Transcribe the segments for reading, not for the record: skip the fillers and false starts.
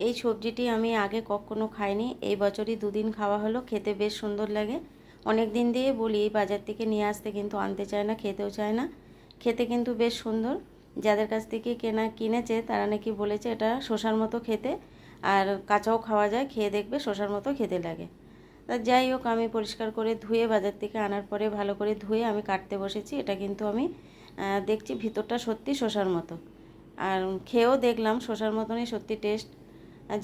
এই সবজিটি আমি আগে কখনো খাইনি, এই বছরই দুদিন খাওয়া হলো। খেতে বেশ সুন্দর লাগে। অনেক দিন দিয়ে বলি এই বাজার থেকে নিয়ে আসতে, কিন্তু আনতে চায় না, খেতেও চায় না। খেতে কিন্তু বেশ সুন্দর। যাদের কাছ থেকে কিনেছে তারা নাকি বলেছে এটা শসার মতো খেতে, আর কাঁচাও খাওয়া যায়, খেয়ে দেখবে শসার মতো খেতে লাগে। তা যাই হোক, আমি পরিষ্কার করে ধুয়ে বাজার থেকে আনার পরে ভালো করে ধুয়ে আমি কাটতে বসেছি। এটা কিন্তু আমি দেখছি ভিতরটা সত্যি শসার মতো, আর খেয়েও দেখলাম শসার মতনই সত্যি টেস্ট।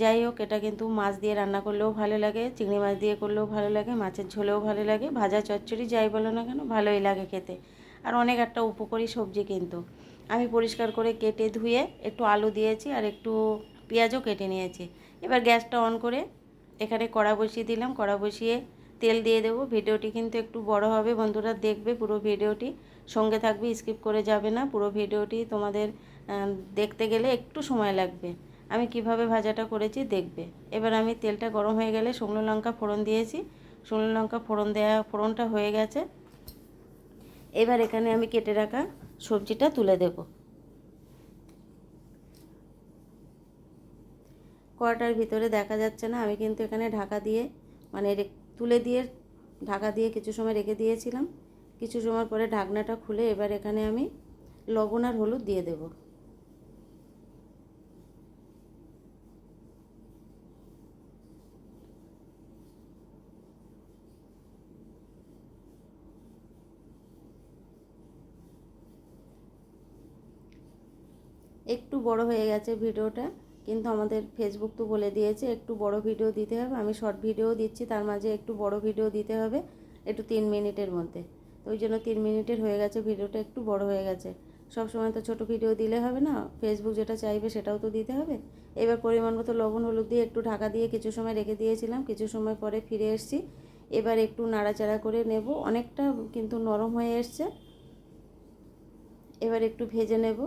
যাই হোক, এটা কিন্তু মাছ দিয়ে রান্না করলেও ভালো লাগে, চিংড়ি মাছ দিয়ে করলেও ভালো লাগে, মাছের ঝোলেও ভালো লাগে, ভাজা চচ্চড়ি যাই বলো না কেন ভালোই লাগে খেতে। আর অনেক একটা উপকারী সবজি কিন্তু। আমি পরিষ্কার করে কেটে ধুয়ে একটু আলু দিয়েছি আর একটু পেঁয়াজও কেটে নিয়েছি। এবার গ্যাসটা অন করে এখানে কড়া বসিয়ে দিলাম। কড়া বসিয়ে তেল দিয়ে দেবো। ভিডিওটি কিন্তু একটু বড় হবে, বন্ধুরা দেখবে পুরো ভিডিওটি, সঙ্গে থাকবে, স্কিপ করে যাবে না। পুরো ভিডিওটি তোমাদের দেখতে গেলে একটু সময় লাগবে। আমি কিভাবে ভাজাটা করেছি দেখবে। এবার আমি তেলটা গরম হয়ে গেলে শুকনো লঙ্কা ফোড়ন দিয়েছি। শুকনো লঙ্কা ফোড়নটা হয়ে গেছে। এবার এখানে আমি কেটে রাখা সবজিটা তুলে দেব। কড়াটার ভিতরে দেখা যাচ্ছে না, আমি কিন্তু এখানে ঢাকা দিয়ে মানে তুলে দিয়ে ঢাকা দিয়ে কিছু সময় রেখে দিয়েছিলাম। কিছু সময় পরে ঢাকনাটা খুলে এবার এখানে আমি লবণ আর হলুদ দিয়ে দেব। একটু বড় হয়ে গেছে ভিডিওটা, কিন্তু আমাদের ফেসবুক তো বলে দিয়েছে একটু বড় ভিডিও দিতে হবে। আমি শর্ট ভিডিও দিচ্ছি, তার মাঝে একটু বড় ভিডিও দিতে হবে, একটু 3 মিনিটের মধ্যে। তো ওই জন্য 3 মিনিটের হয়ে গেছে, ভিডিওটা একটু বড় হয়ে গেছে। সব সময় তো ছোট ভিডিও দিলে হবে না, ফেসবুক যেটা চাইবে সেটাও তো দিতে হবে। এবার পরিমাণ মতো লবণ হলুদ দিয়ে একটু ঢাকা দিয়ে কিছু সময় রেখে দিয়েছিলাম। কিছু সময় পরে ফিরে এসেছি। এবার একটু নাড়াচাড়া করে নেব। অনেকটা কিন্তু নরম হয়ে এসছে। এবার একটু ভেজে নেব।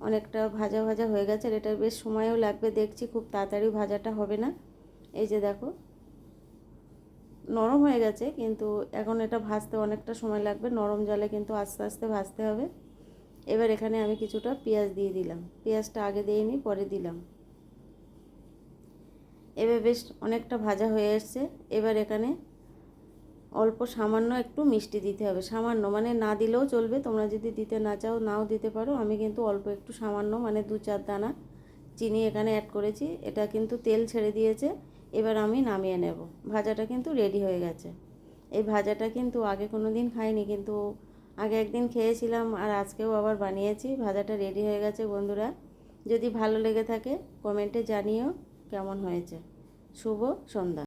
অনেকটা ভাজা ভাজা হয়ে গেছে, আর এটা বেশ সময়ও লাগবে দেখছি, খুব তাড়াতাড়ি ভাজাটা হবে না। এই যে দেখো নরম হয়ে গেছে, কিন্তু এখন এটা ভাজতে অনেকটা সময় লাগবে। নরম জলে কিন্তু আস্তে আস্তে ভাজতে হবে। এবার এখানে আমি কিছুটা পেঁয়াজ দিয়ে দিলাম। পেঁয়াজটা আগে দিইনি, পরে দিলাম। এবার বেশ অনেকটা ভাজা হয়ে এসছে। এবার এখানে অল্প সামান্য একটু মিষ্টি দিতে হবে। সামান্য মানে না দিলেও চলবে, তোমরা যদি দিতে না চাও নাও দিতে পারো। আমি কিন্তু অল্প একটু সামান্য মানে 2-4 দানা চিনি এখানে অ্যাড করেছি। এটা কিন্তু তেল ছেড়ে দিয়েছে। এবার আমি নামিয়ে নেব। ভাজাটা কিন্তু রেডি হয়ে গেছে। এই ভাজাটা কিন্তু আগে কোনো দিন খাইনি, কিন্তু আগে একদিন খেয়েছিলাম, আর আজকেও আবার বানিয়েছি। ভাজাটা রেডি হয়ে গেছে বন্ধুরা। যদি ভালো লেগে থাকে কমেন্টে জানিও কেমন হয়েছে। শুভ সন্ধ্যা।